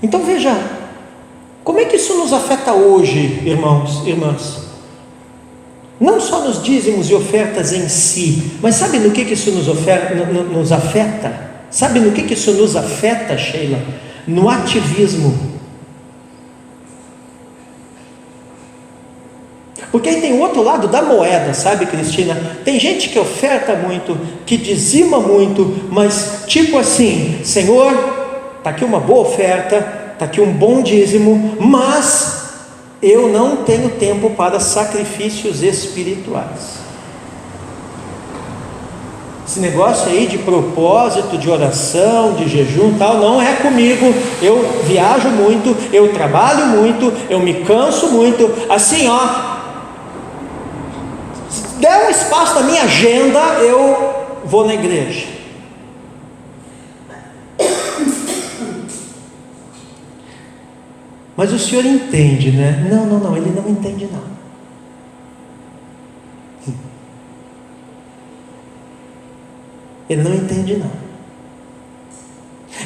Então veja, como é que isso nos afeta hoje, irmãos, irmãs? Não só nos dízimos e ofertas em si, mas sabe no que isso nos afeta? Sabe no que isso nos afeta, Sheila? No ativismo. Porque aí tem o outro lado da moeda, sabe, Cristina? Tem gente que oferta muito, que dizima muito, mas tipo assim: Senhor, está aqui uma boa oferta, está aqui um bom dízimo, mas eu não tenho tempo para sacrifícios espirituais. Esse negócio aí de propósito, de oração, de jejum tal, não é comigo. Eu viajo muito, eu trabalho muito, eu me canso muito. Assim, ó, se der um espaço na minha agenda, eu vou na igreja. Mas o senhor entende, né? Não, ele não entende não. Ele não entende não.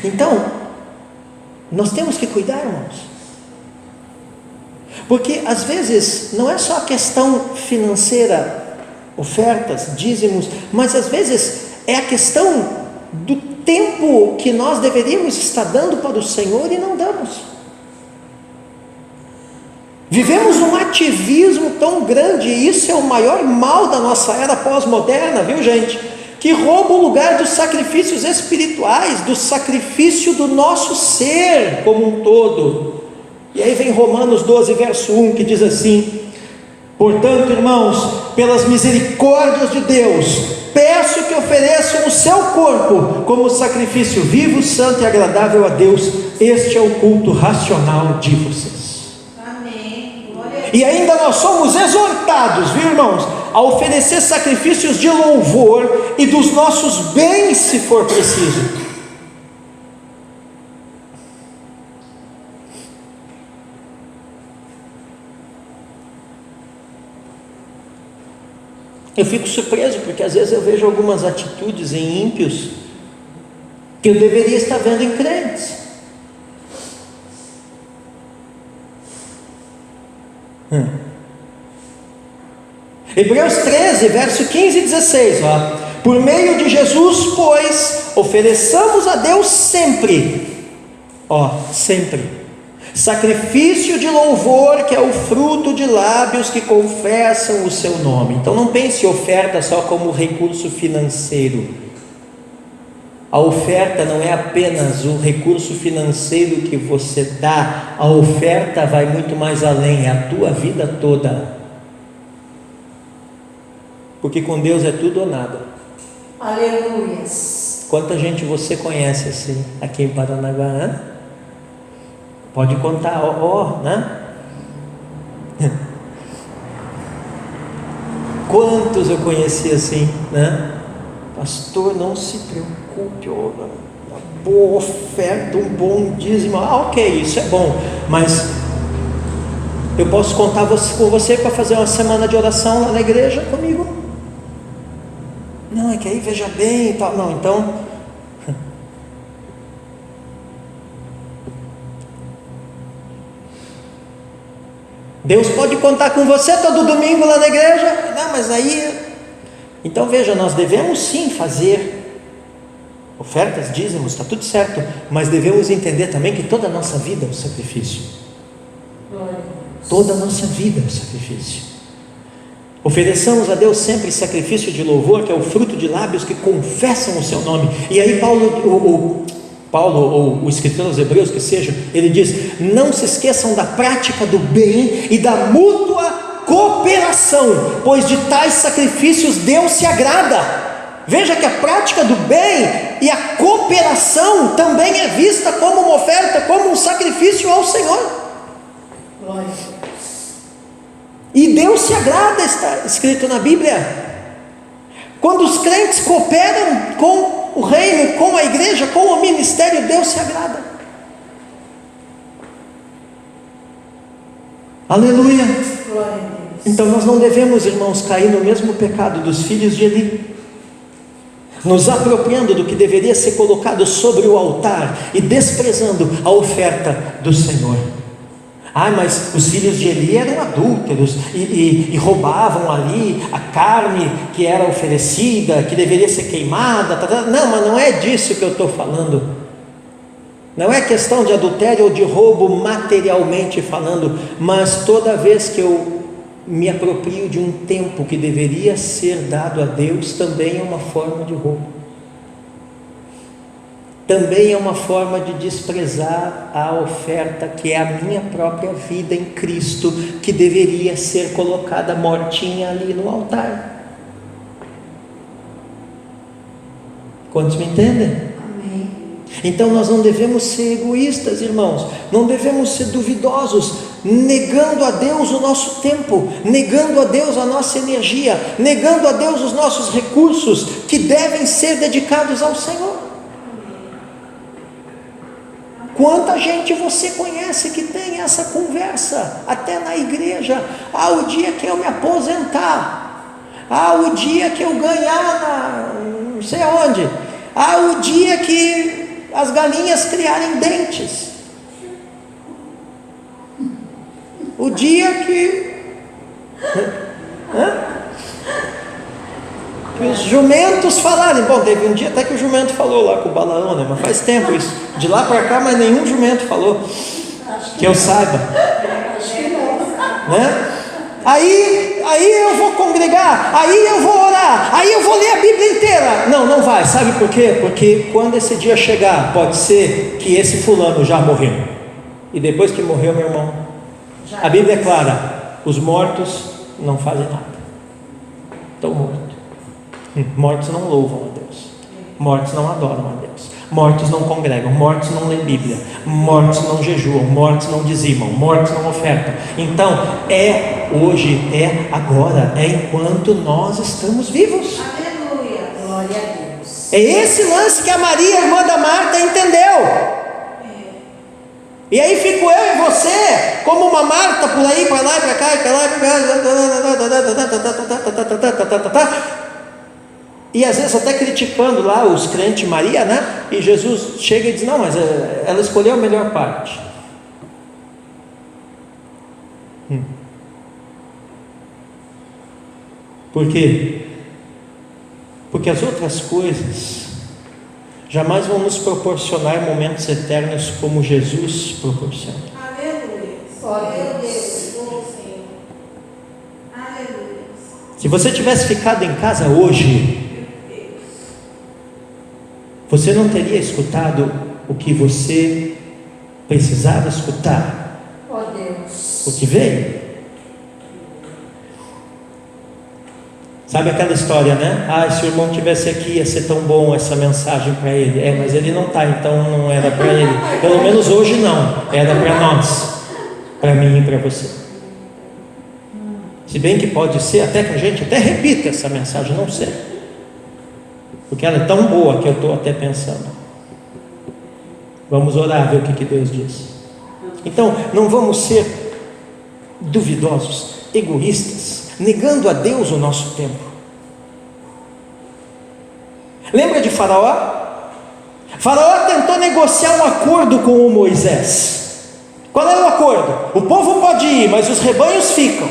Então, nós temos que cuidar, irmãos. Porque às vezes não é só a questão financeira, ofertas, dízimos, mas às vezes é a questão do tempo que nós deveríamos estar dando para o Senhor e não damos. Vivemos um ativismo tão grande, e isso é o maior mal da nossa era pós-moderna, viu, gente? Que rouba o lugar dos sacrifícios espirituais, do sacrifício do nosso ser como um todo. E aí vem Romanos 12, verso 1, que diz assim: portanto, irmãos, pelas misericórdias de Deus, peço que ofereçam o seu corpo como sacrifício vivo, santo e agradável a Deus. Este é o culto racional de vocês. E ainda nós somos exortados, viu, irmãos, a oferecer sacrifícios de louvor e dos nossos bens, se for preciso. Eu fico surpreso, porque às vezes eu vejo algumas atitudes em ímpios que eu deveria estar vendo em crentes. Hebreus 13, verso 15 e 16, por meio de Jesus, pois, ofereçamos a Deus sempre, sempre, sacrifício de louvor, que é o fruto de lábios que confessam o seu nome. Então não pense oferta só como recurso financeiro. A oferta não é apenas o recurso financeiro que você dá, a oferta vai muito mais além, é a tua vida toda. Porque com Deus é tudo ou nada. Aleluias. Quanta gente você conhece assim, aqui em Paranaguá, né? Pode contar, né? Quantos eu conheci assim, né? Pastor, não se preocupe, uma boa oferta, um bom dízimo, ok, isso é bom, mas eu posso contar com você para fazer uma semana de oração lá na igreja comigo? Não, é que aí veja bem e tal. Não, então Deus pode contar com você todo domingo lá na igreja? Não, mas aí, então veja, nós devemos sim fazer ofertas, dízimos, está tudo certo, mas devemos entender também que toda a nossa vida é um sacrifício. Toda a nossa vida é um sacrifício. Ofereçamos a Deus sempre sacrifício de louvor, que é o fruto de lábios que confessam o seu nome. E aí Paulo ou o escritor aos Hebreus que seja, ele diz: não se esqueçam da prática do bem e da mútua cooperação, pois de tais sacrifícios Deus se agrada. Veja que a prática do bem e a cooperação também é vista como uma oferta, como um sacrifício ao Senhor. Glória a Deus. E Deus se agrada, está escrito na Bíblia. Quando os crentes cooperam com o reino, com a igreja, com o ministério, Deus se agrada. Aleluia. Glória a Deus. Então nós não devemos, irmãos, cair no mesmo pecado dos filhos de Eli, nos apropriando do que deveria ser colocado sobre o altar e desprezando a oferta do Senhor. Mas os filhos de Eli eram adúlteros e roubavam ali a carne que era oferecida, que deveria ser queimada. Não, mas não é disso que eu estou falando. Não é questão de adultério ou de roubo materialmente falando, mas toda vez que eu me aproprio de um tempo que deveria ser dado a Deus, também é uma forma de roubo. Também é uma forma de desprezar a oferta que é a minha própria vida em Cristo, que deveria ser colocada mortinha ali no altar. Quantos me entendem? Amém. Então nós não devemos ser egoístas, irmãos, não devemos ser duvidosos, negando a Deus o nosso tempo, negando a Deus a nossa energia, negando a Deus os nossos recursos que devem ser dedicados ao Senhor. Quanta gente você conhece que tem essa conversa, até na igreja? O dia que eu me aposentar, o dia que eu ganhar não sei aonde, o dia que as galinhas criarem dentes, o dia que os jumentos falarem. Bom, teve um dia até que o jumento falou lá com o Balaão, né? Mas faz tempo isso. De lá para cá, mas nenhum jumento falou, que eu saiba. Acho que não. né? Aí eu vou congregar, aí eu vou orar, aí eu vou ler a Bíblia inteira. Não vai, sabe por quê? Porque quando esse dia chegar, pode ser que esse fulano já morreu, e depois que morreu, meu irmão, a Bíblia é clara: os mortos não fazem nada, estão mortos. Mortos não louvam a Deus, mortos não adoram a Deus, mortos não congregam, mortos não lêem Bíblia, mortos não jejuam, mortos não dizimam, mortos não ofertam. Então é hoje, é agora, é enquanto nós estamos vivos. Aleluia, glória a Deus. É esse lance que a Maria, irmã da Marta, entendeu. E aí fico eu e você como uma Marta por aí, para lá e para cá, e para lá e para cá, e às vezes até criticando lá os crentes Maria, né? E Jesus chega e diz: não, mas ela escolheu a melhor parte. Por quê? Porque as outras coisas jamais vão nos proporcionar momentos eternos como Jesus proporciona. Aleluia. Glória a Deus. Aleluia. Se você tivesse ficado em casa hoje, você não teria escutado o que você precisava escutar. Ó Deus. O que veio. Sabe aquela história, né? Se o irmão tivesse aqui, ia ser tão bom essa mensagem para ele. Mas ele não está, então não era para ele. Pelo menos hoje não. Era para nós, para mim e para você. Se bem que pode ser até que a gente até repita essa mensagem, não sei, porque ela é tão boa que eu estou até pensando. Vamos orar, ver o que Deus diz. Então, não vamos ser duvidosos, egoístas, negando a Deus o nosso tempo. Lembra de Faraó? Faraó tentou negociar um acordo com o Moisés. Qual era o acordo? O povo pode ir, mas os rebanhos ficam.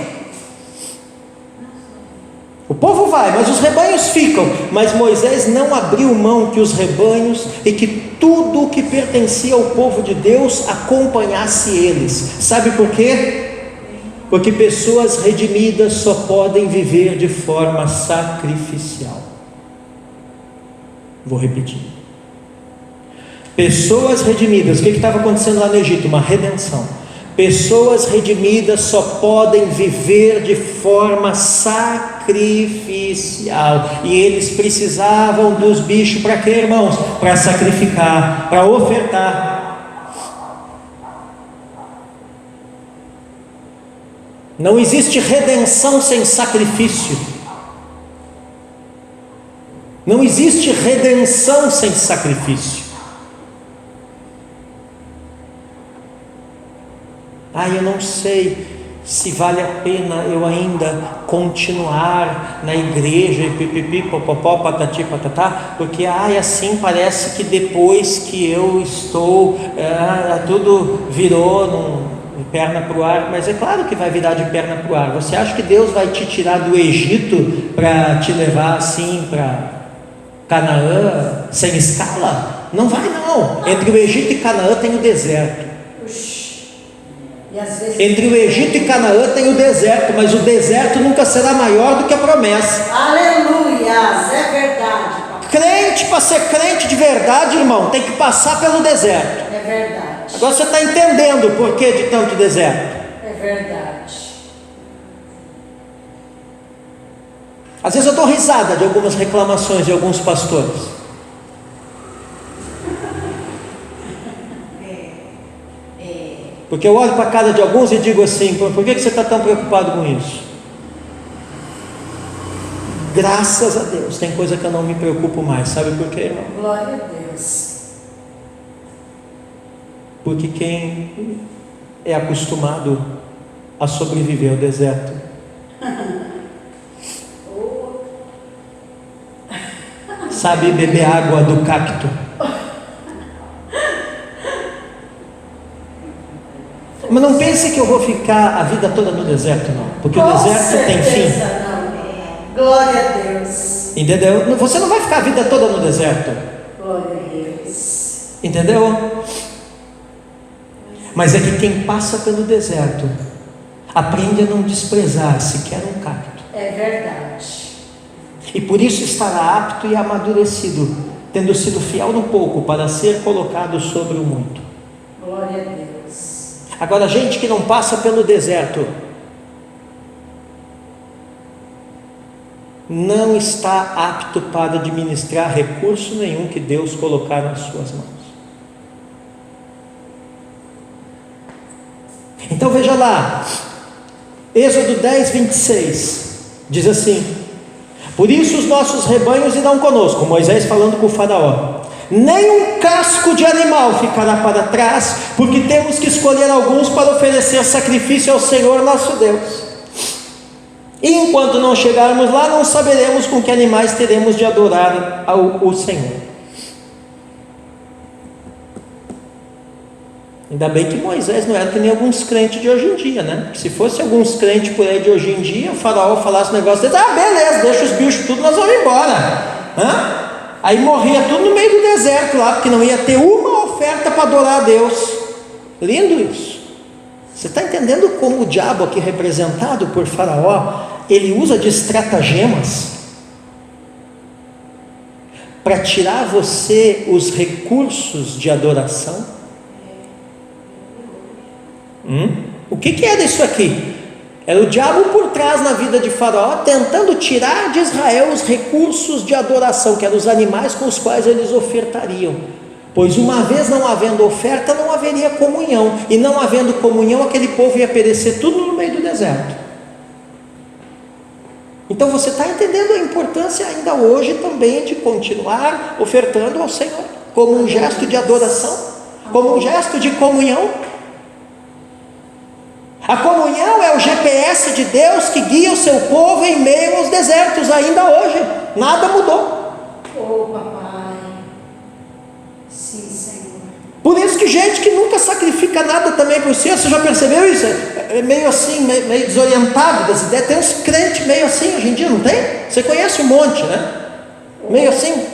O povo vai, mas os rebanhos ficam. Mas Moisés não abriu mão que os rebanhos e que tudo o que pertencia ao povo de Deus acompanhasse eles. Sabe por quê? Porque pessoas redimidas só podem viver de forma sacrificial. Vou repetir. Pessoas redimidas, o que estava acontecendo lá no Egito? Uma redenção. Pessoas redimidas só podem viver de forma sacrificial. E eles precisavam dos bichos para quê, irmãos? Para sacrificar, para ofertar. Não existe redenção sem sacrifício. Não existe redenção sem sacrifício. Eu não sei se vale a pena eu ainda continuar na igreja e pipipi, popopó, patati, patatá, porque assim parece que depois que eu estou, tudo virou de perna para o ar. Mas é claro que vai virar de perna para o ar. Você acha que Deus vai te tirar do Egito para te levar assim para Canaã sem escala? Não vai não. Entre o Egito e Canaã tem o deserto. Entre o Egito e Canaã tem o deserto, mas o deserto nunca será maior do que a promessa. Aleluia, é verdade. Crente, para ser crente de verdade, irmão, tem que passar pelo deserto. É verdade. Agora você está entendendo o porquê de tanto deserto? É verdade. Às vezes eu dou risada de algumas reclamações de alguns pastores. Porque eu olho para a cara de alguns e digo assim: por que você está tão preocupado com isso? Graças a Deus, tem coisa que eu não me preocupo mais. Sabe por quê, irmão? Glória a Deus. Porque quem é acostumado a sobreviver ao deserto sabe beber água do cacto. Mas não pense que eu vou ficar a vida toda no deserto, não, porque o deserto tem fim. Não. Glória a Deus. Entendeu? Você não vai ficar a vida toda no deserto. Glória a Deus. Entendeu? Mas é que quem passa pelo deserto Aprende a não desprezar sequer um cacto. É verdade. E por isso estará apto e amadurecido, tendo sido fiel no pouco, para ser colocado sobre o muito. Glória a Deus. Agora, gente que não passa pelo deserto, não está apto para administrar recurso nenhum que Deus colocar nas suas mãos. Então veja lá, Êxodo 10, 26, diz assim: por isso os nossos rebanhos irão conosco, Moisés falando com o faraó, nem um casco de animal ficará para trás, porque temos que escolher alguns para oferecer sacrifício ao Senhor nosso Deus. E enquanto não chegarmos lá, não saberemos com que animais teremos de adorar ao Senhor. Ainda bem que Moisés não era que nem alguns crentes de hoje em dia, né? Se fosse alguns crentes por aí de hoje em dia, o faraó falasse um negócio desse, beleza, deixa os bichos tudo, nós vamos embora. Aí morria tudo no meio do deserto lá, porque não ia ter uma oferta para adorar a Deus. Lindo isso. Você está entendendo como o diabo aqui representado por faraó, ele usa de estratagemas para tirar você os recursos de adoração? O que era isso aqui? Era o diabo por trás na vida de Faraó, tentando tirar de Israel os recursos de adoração, que eram os animais com os quais eles ofertariam. Pois uma vez não havendo oferta, não haveria comunhão, e não havendo comunhão, aquele povo ia perecer tudo no meio do deserto. Então você está entendendo a importância ainda hoje também de continuar ofertando ao Senhor, como um gesto de adoração, como um gesto de comunhão. A comunhão é o GPS de Deus que guia o seu povo em meio aos desertos ainda hoje. Nada mudou. Oh, papai. Sim, Senhor. Por isso que gente que nunca sacrifica nada também por si, você já percebeu isso? É meio assim, meio desorientado das ideias. Tem uns crentes meio assim hoje em dia, não tem? Você conhece um monte, né? Meio assim.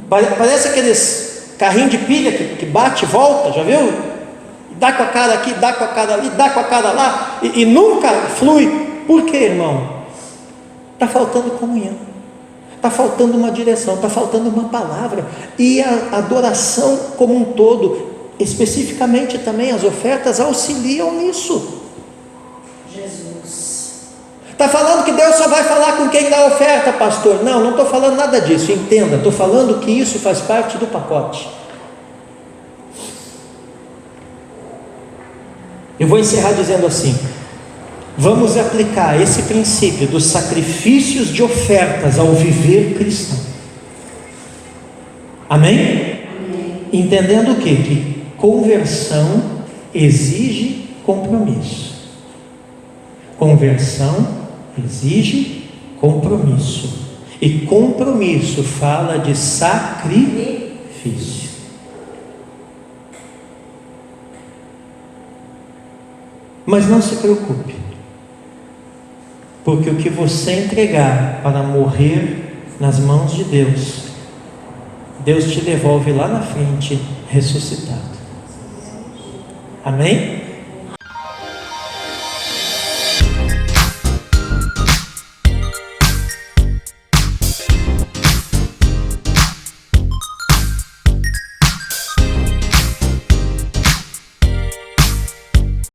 Parece aqueles carrinhos de pilha que bate e volta, já viu? Dá com a cara aqui, dá com a cara ali, dá com a cara lá, e nunca flui. Por quê, irmão? Está faltando comunhão, está faltando uma direção, está faltando uma palavra, e a adoração como um todo, especificamente também as ofertas, auxiliam nisso. Jesus. Está falando que Deus só vai falar com quem dá oferta, pastor? Não estou falando nada disso, entenda, estou falando que isso faz parte do pacote. Eu vou encerrar dizendo assim: vamos aplicar esse princípio dos sacrifícios de ofertas ao viver cristão. Amém? Amém. Entendendo o quê? Que conversão exige compromisso. Conversão exige compromisso. E compromisso fala de sacrifício. Mas não se preocupe, porque o que você entregar para morrer nas mãos de Deus, Deus te devolve lá na frente ressuscitado. Amém?